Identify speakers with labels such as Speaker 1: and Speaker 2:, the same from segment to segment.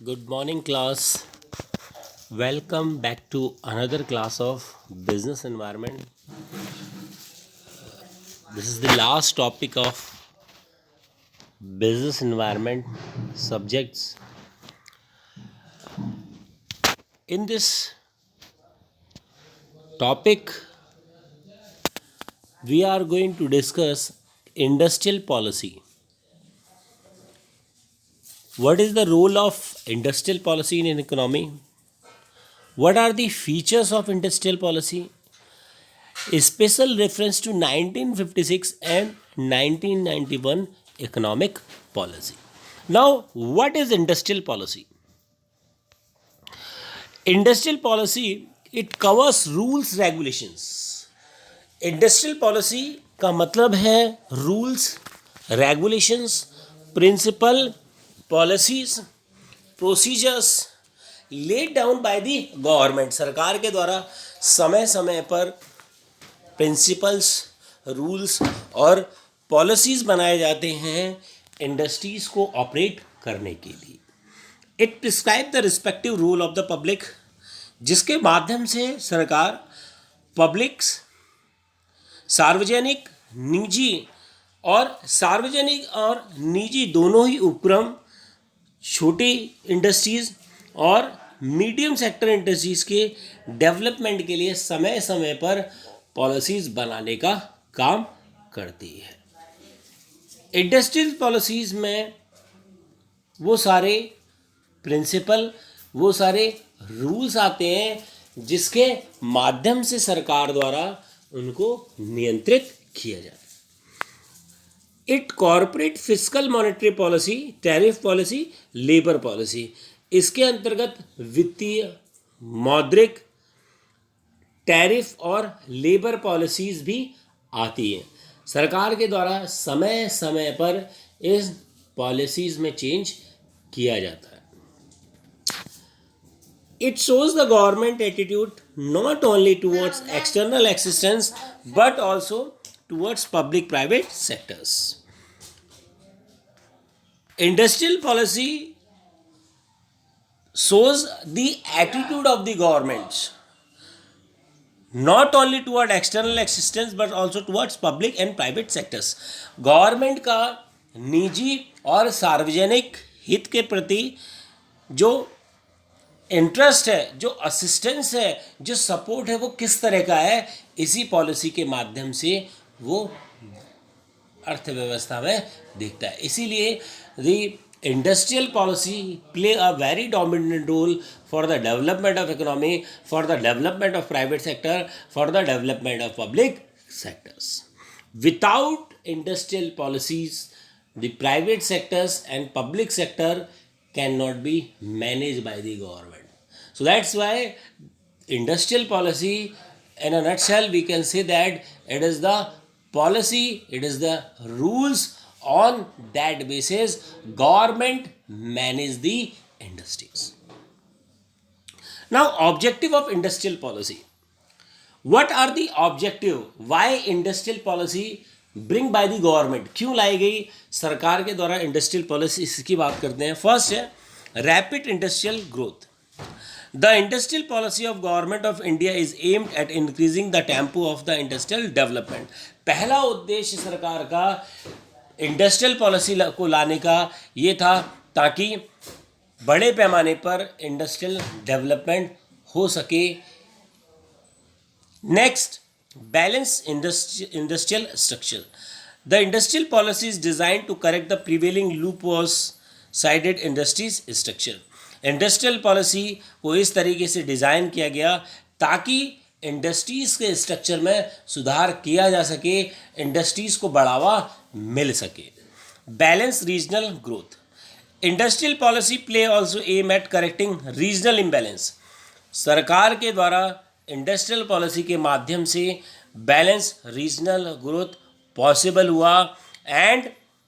Speaker 1: Good morning, class. Welcome back to another class of business environment. This is the last topic of business environment subjects. In this topic, we are going to discuss industrial policy. What is the role of industrial policy in an economy? What are the features of industrial policy? A special reference to 1956 and 1991 economic policy. Now, what is industrial policy? Industrial policy, it covers rules regulations. Industrial policy का मतलब है rules regulations principle policies procedures laid down by the government, सरकार के द्वारा समय समय पर principles rules और पॉलिसीज बनाए जाते हैं इंडस्ट्रीज को ऑपरेट करने के लिए. It prescribe the respective role of the public, जिसके माध्यम से सरकार पब्लिक्स सार्वजनिक और निजी दोनों ही उपक्रम छोटी इंडस्ट्रीज और मीडियम सेक्टर इंडस्ट्रीज के डेवलपमेंट के लिए समय समय पर पॉलिसीज बनाने का काम करती है. इंडस्ट्रियल पॉलिसीज में वो सारे प्रिंसिपल, वो सारे रूल्स आते हैं जिसके माध्यम से सरकार द्वारा उनको नियंत्रित किया जाता है. It corporate fiscal monetary policy, tariff policy, labour policy, इसके अंतर्गत वित्तीय, मौद्रिक, टैरिफ और लेबर पॉलिसीज भी आती हैं. सरकार के द्वारा समय समय पर इस पॉलिसीज में चेंज किया जाता है. It shows the government attitude not only towards external assistance but also towards public-private sectors. Industrial policy shows the attitude of the government not only toward external assistance but also towards public and private sectors. Government का निजी और सार्वजनिक हित के प्रति जो interest है, जो असिस्टेंस है, जो सपोर्ट है, वो किस तरह का है, इसी पॉलिसी के माध्यम से वो अर्थव्यवस्था में दिखता है. इसीलिए the industrial policy play a very dominant role for the development of economy, for the development of private sector, for the development of public sectors. Without industrial policies the private sectors and public sector cannot be managed by the government. So that's why industrial policy, in a nutshell, we can say that it is the policy, it is the rules on that basis government manage the industries. Now, objective of industrial policy. What are the objective? Why industrial policy bring bye the government, क्यों लाई गई सरकार के द्वारा industrial policy, इसकी बात करते हैं. First है rapid industrial growth. The industrial policy of government of India is aimed at increasing the tempo of the industrial development. पहला उद्देश्य सरकार का इंडस्ट्रियल पॉलिसी को लाने का ये था ताकि बड़े पैमाने पर इंडस्ट्रियल डेवलपमेंट हो सके. Next, balanced industrial structure. The industrial policy is designed to correct the prevailing loopholes-sided industries structure. Industrial policy को इस तरीके से डिज़ाइन किया गया ताकि इंडस्ट्रीज़ के स्ट्रक्चर में सुधार किया जा सके, इंडस्ट्रीज़ को बढ़ावा मिल सके. Balance regional growth. Industrial policy play also aim at correcting regional imbalance. सरकार के द्वारा इंडस्ट्रियल पॉलिसी के माध्यम से बैलेंस रीजनल ग्रोथ पॉसिबल हुआ and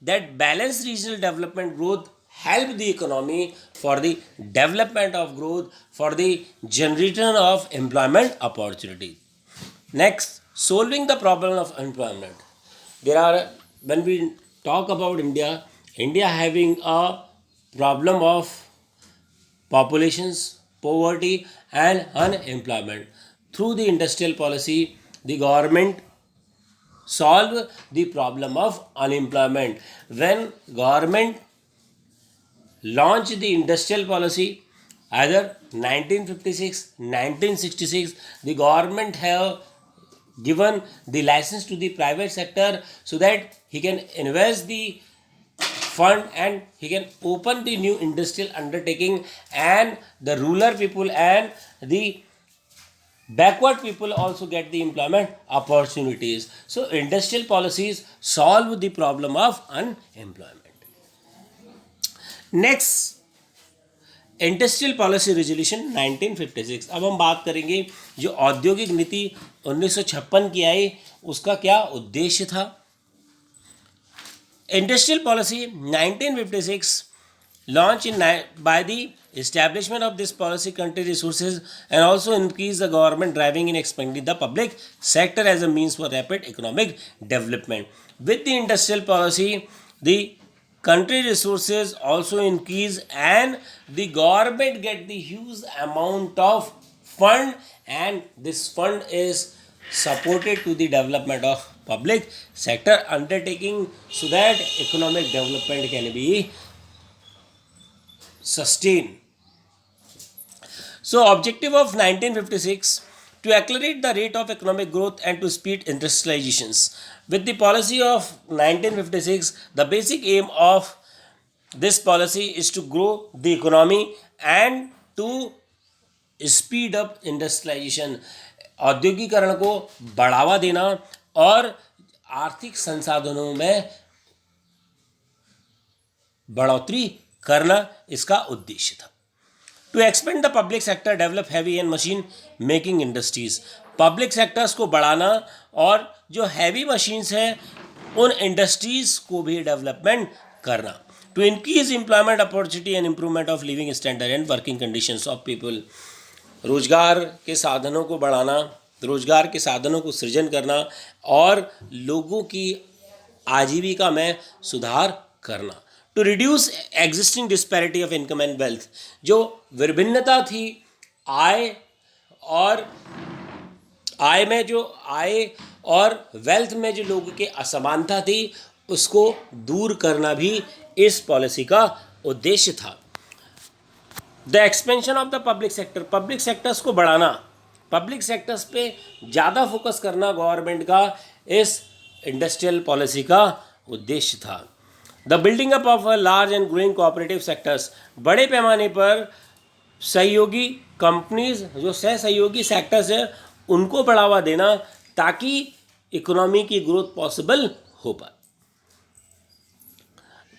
Speaker 1: that balance regional development growth help the economy for the development of growth, for the generation of employment opportunity. Next, solving the problem of employment. There are, when we talk about India having a problem of populations, poverty and unemployment. Through the industrial policy, the government solve the problem of unemployment. When government launched the industrial policy, either 1956, 1966, the government have given the license to the private sector so that he can invest the fund and he can open the new industrial undertaking, and the rural people and the backward people also get the employment opportunities. So industrial policies solve the problem of unemployment. Next, industrial policy resolution 1956. अब हम बात करेंगे जो औद्योगिक नीति 1956 की आई, उसका क्या उद्देश्य था. Industrial policy 1956 launched by the establishment of this policy country resources and also increase the government driving in expanding the public sector as a means for rapid economic development. With the industrial policy, the country resources also increase and the government get the huge amount of fund, and this fund is supported to the development of public sector undertaking so that economic development can be sustained. So objective of 1956 to accelerate the rate of economic growth and to speed industrializations. With the policy of 1956, the basic aim of this policy is to grow the economy and to speed up industrialization, औद्योगिकरण को बढ़ावा देना और आर्थिक संसाधनों में बढ़ोतरी करना इसका उद्देश्य था. To expand the public sector, develop heavy and machine making industries. Public sectors को बढ़ाना और जो हैवी मशीन्स हैं उन इंडस्ट्रीज को भी डेवलपमेंट करना. To increase employment opportunity and improvement of living standard and working conditions of people. रोजगार के साधनों को बढ़ाना, रोजगार के साधनों को सृजन करना और लोगों की आजीविका में सुधार करना. To reduce existing disparity of income and wealth. जो विभिन्नता थी आय में, जो आय और वेल्थ में जो लोगों के असमानता थी उसको दूर करना भी इस पॉलिसी का उद्देश्य था. The expansion of the public sector, public sectors को बढ़ाना, पब्लिक सेक्टर्स पे ज़्यादा फोकस करना गवर्नमेंट का इस इंडस्ट्रियल पॉलिसी का उद्देश्य था. The building up of a large and growing cooperative sectors, बड़े पैमाने पर सहयोगी कंपनीज, जो सहयोगी सेक्टर्स है उनको बढ़ावा देना ताकि इकोनॉमी की ग्रोथ पॉसिबल हो पाए.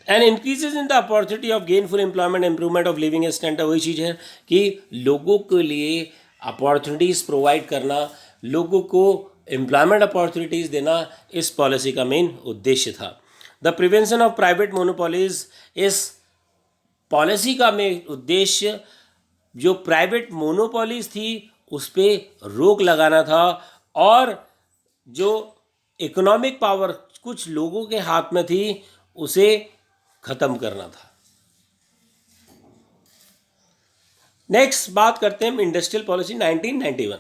Speaker 1: And increases in the opportunity of gainful employment, improvement of living standard. वही चीज़ है कि लोगों के लिए अपॉर्चुनिटीज़ प्रोवाइड करना, लोगों को एम्प्लॉयमेंट अपॉर्चुनिटीज़ देना इस पॉलिसी का मेन उद्देश्य था. The prevention of private monopolies, इस पॉलिसी का मेन उद्देश्य जो प्राइवेट मोनोपोलीज थी उस पर रोक लगाना था और जो इकोनॉमिक पावर कुछ लोगों के हाथ में थी उसे खत्म करना था. नेक्स्ट बात करते हैं industrial policy 1991.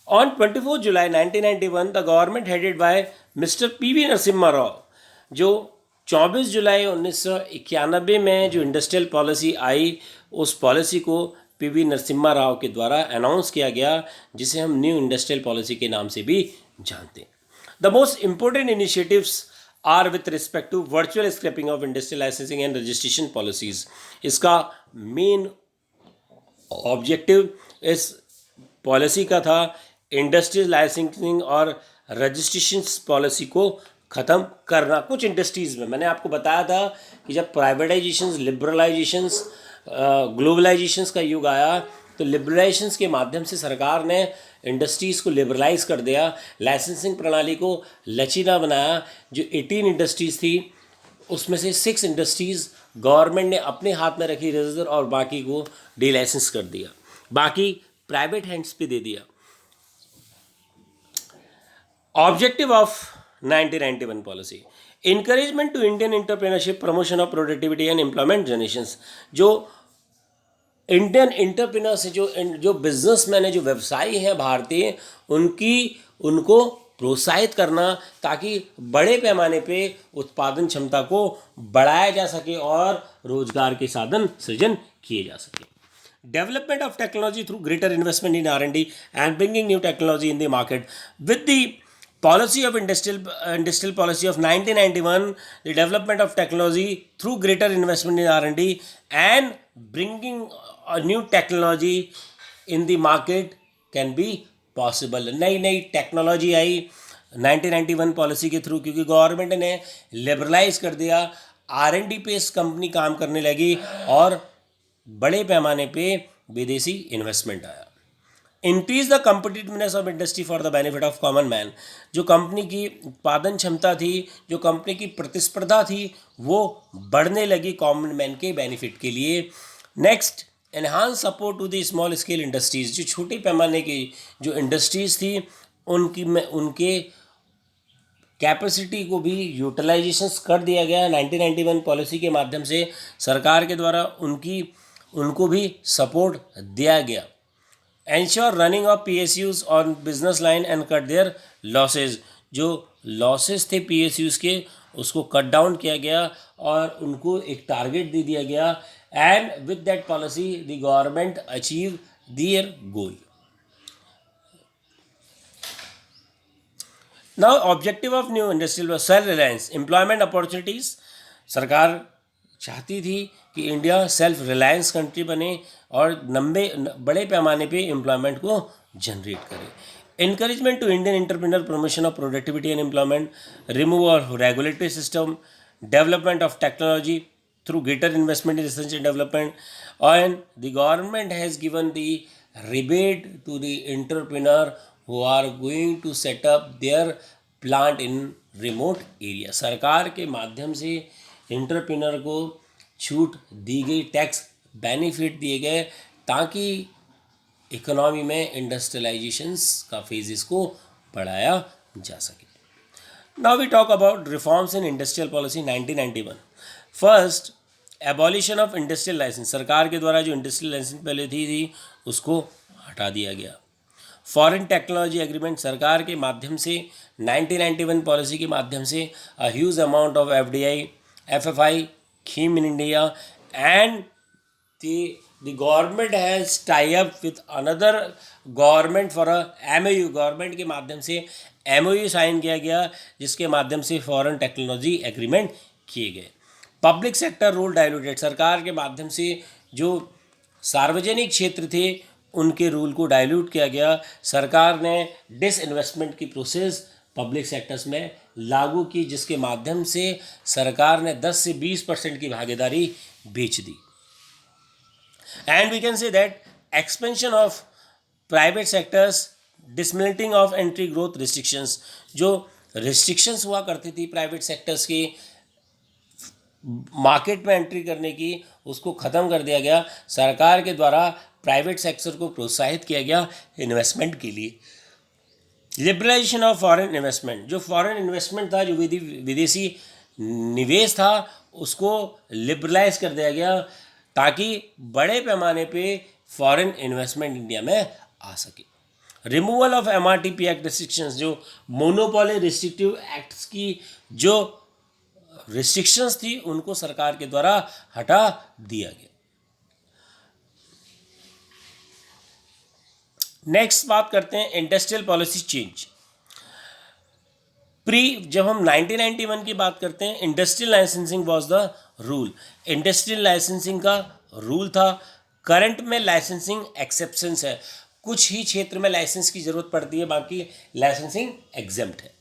Speaker 1: On 24 July 1991 the government headed by mister PV Narasimha Rao, जो 24 जुलाई 1991 में जो इंडस्ट्रियल पॉलिसी आई उस पॉलिसी को पीवी नरसिम्हा राव के द्वारा अनाउंस किया गया, जिसे हम न्यू इंडस्ट्रियल पॉलिसी के नाम से भी जानते हैं. The most important initiatives are with respect to virtual scrapping of industrial licensing and registration policies. इसका मेन ऑब्जेक्टिव इस पॉलिसी का था इंडस्ट्रियल लाइसेंसिंग और रजिस्ट्रेशन पॉलिसी को ख़त्म करना. कुछ इंडस्ट्रीज़ में मैंने आपको बताया था कि जब प्राइवेटाइजेशंस, लिबरलाइजेशंस, ग्लोबलाइजेशंस का युग आया तो लिबरलाइजेशंस के माध्यम से सरकार ने इंडस्ट्रीज़ को लिबरलाइज कर दिया, लाइसेंसिंग प्रणाली को लचीला बनाया. जो 18 इंडस्ट्रीज़ थी उसमें से 6 इंडस्ट्रीज़ गवर्नमेंट ने अपने हाथ में रखी रजिस्टर और बाकी को डी लाइसेंस कर दिया, बाकी प्राइवेट हैंड्स पे दे दिया. Objective of 1991 policy, encouragement to Indian entrepreneurship, promotion of productivity and employment generations. जो इंडियन एंटरप्रेन्योर्स जो जो बिजनेसमैन है, जो व्यवसायी हैं भारतीय, उनको प्रोत्साहित करना ताकि बड़े पैमाने पे उत्पादन क्षमता को बढ़ाया जा सके और रोजगार के साधन सृजन किए जा सके. Development of technology through greater investment in R&D and bringing new technology in the market. With the policy of industrial policy of 1991, the development of technology through greater investment in R&D and bringing a new technology in the market can be possible. नई नई technology आई 1991 policy के through, क्योंकि government ने liberalise कर दिया, R&D पे इस company काम करने लगी और बड़े पैमाने पे विदेशी इन्वेस्टमेंट आया. Increase the competitiveness of industry for the benefit of common man. जो कंपनी की उत्पादन क्षमता थी, जो कंपनी की प्रतिस्पर्धा थी, वो बढ़ने लगी कॉमन मैन के बेनिफिट के लिए. Next, enhance support to the small scale industries. जो छोटे पैमाने की जो इंडस्ट्रीज थी उनके कैपेसिटी को भी यूटिलाइजेशंस कर दिया गया 1991 पॉलिसी के माध्यम से. सरकार के द्वारा उनको भी सपोर्ट दिया गया. Ensure running of PSUs on business line and cut their losses. जो लॉसेज थे PSUs के, उसको कट डाउन किया गया और उनको एक टारगेट दे दिया गया. And with that policy the government achieve their goal. Now objective of new industrial self reliance employment opportunities. सरकार चाहती थी कि इंडिया सेल्फ रिलायंस कंट्री बने और बड़े पैमाने पे एम्प्लॉयमेंट को जनरेट करे. encouragement to Indian entrepreneur, promotion of productivity and employment, removal of regulatory system, development of technology through greater investment in research and development, and the government has given the rebate to the entrepreneur who are going to set up their plant in remote area. सरकार के माध्यम से entrepreneur को छूट दी गई, tax benefit दिए गए ताकि इकोनॉमी में इंडस्ट्रियलाइजेशंस का फेजेस को बढ़ाया जा सके. Now we talk about reforms in industrial policy 1991. First, abolition of industrial license. सरकार के द्वारा जो इंडस्ट्रियल लाइसेंस पहले थी उसको हटा दिया गया. Foreign technology agreement. सरकार के माध्यम से 1991 पॉलिसी के माध्यम से a huge amount of FDI, FFI came in India, and the government has tie up with another government for a MOU. Government के माध्यम से MOU साइन किया गया जिसके माध्यम से फॉरेन टेक्नोलॉजी एग्रीमेंट किए गए. Public sector role diluted. सरकार के माध्यम से जो सार्वजनिक क्षेत्र थे उनके रूल को डाइल्यूट किया गया. सरकार ने डिसइन्वेस्टमेंट की प्रोसेस पब्लिक सेक्टर्स में लागू की जिसके माध्यम से सरकार ने 10 से 20% की भागीदारी बेच दी. And we can say that expansion of private sectors, dismantling of entry growth restrictions. जो रिस्ट्रिक्शंस हुआ करती थी प्राइवेट सेक्टर्स की मार्केट में एंट्री करने की, उसको ख़त्म कर दिया गया. सरकार के द्वारा प्राइवेट सेक्टर को प्रोत्साहित किया गया इन्वेस्टमेंट के लिए. Liberalization of foreign investment. जो फॉरेन इन्वेस्टमेंट था, जो विदेशी निवेश था, उसको लिबरलाइज कर दिया गया ताकि बड़े पैमाने पे फॉरेन इन्वेस्टमेंट इंडिया में आ सके. Removal of MRTP act restrictions. जो मोनोपोली रिस्ट्रिक्टिव एक्ट्स की जो रिस्ट्रिक्शंस थी उनको सरकार के द्वारा हटा दिया गया. नेक्स्ट बात करते हैं इंडस्ट्रियल पॉलिसी चेंज. जब हम 1991 की बात करते हैं, industrial licensing was the rule. Industrial licensing का रूल था. करंट में लाइसेंसिंग एक्सेप्शंस है. कुछ ही क्षेत्र में लाइसेंस की ज़रूरत पड़ती है, बाकी लाइसेंसिंग एग्जेम्प्ट है.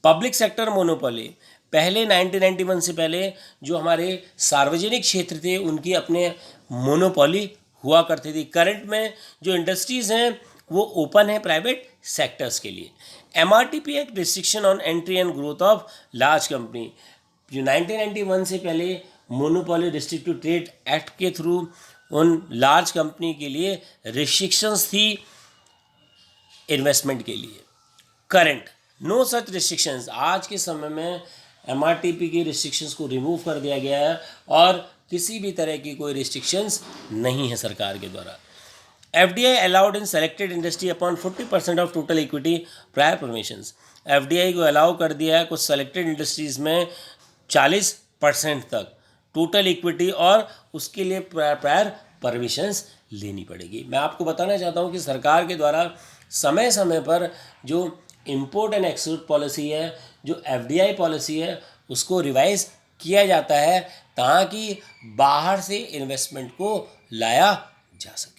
Speaker 1: Public sector monopoly. पहले 1991 से पहले जो हमारे सार्वजनिक क्षेत्र थे उनकी अपने मोनोपोली हुआ करती थी. करंट में जो इंडस्ट्रीज़ हैं वो ओपन है प्राइवेट सेक्टर्स के लिए. MRTP act restriction on entry and growth of large company. जो 1991 से पहले मोनोपोली रिस्ट्रिक्टिव ट्रेड एक्ट के थ्रू उन लार्ज कंपनी के लिए रिस्ट्रिक्शंस थी इन्वेस्टमेंट के लिए. Current no such restrictions. आज के समय में MRTP की रिस्ट्रिक्शंस को रिमूव कर दिया गया है और किसी भी तरह की कोई रिस्ट्रिक्शंस नहीं है सरकार के द्वारा। FDI allowed in selected industry upon 40% of total equity prior permissions। FDI को अलाउ कर दिया है कुछ सेलेक्टेड इंडस्ट्रीज़ में 40% तक टोटल इक्विटी, और उसके लिए प्रायर परमिशंस लेनी पड़ेगी। मैं आपको बताना चाहता हूँ कि सरकार के द्वारा समय समय पर जो इम्पोर्ट एंड एक्सपोर्ट पॉलिसी है, जो FDI पॉलिसी है, उसको रिवाइज किया जाता है ताकि बाहर से इन्वेस्टमेंट को लाया जा सके।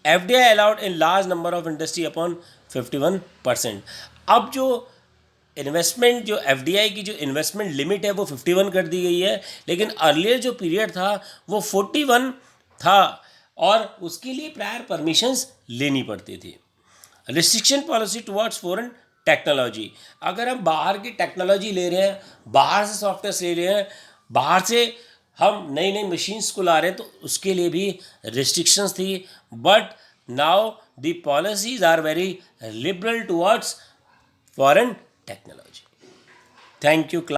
Speaker 1: FDI allowed in large number of industry upon 51%। अब जो इन्वेस्टमेंट, जो FDI की जो इन्वेस्टमेंट लिमिट है वो 51 कर दी गई है, लेकिन अर्लियर जो पीरियड था वो 41 था और उसके लिए प्रायर परमिशंस लेनी पड़ती थी। Restriction policy towards foreign technology. अगर हम बाहर की टेक्नोलॉजी ले रहे हैं, बाहर से सॉफ्टवेयर ले रहे हैं, बाहर से हम नई नई मशीन्स को ला रहे हैं, तो उसके लिए भी रिस्ट्रिक्शंस थी। But now the policies are very liberal towards foreign technology. Thank you.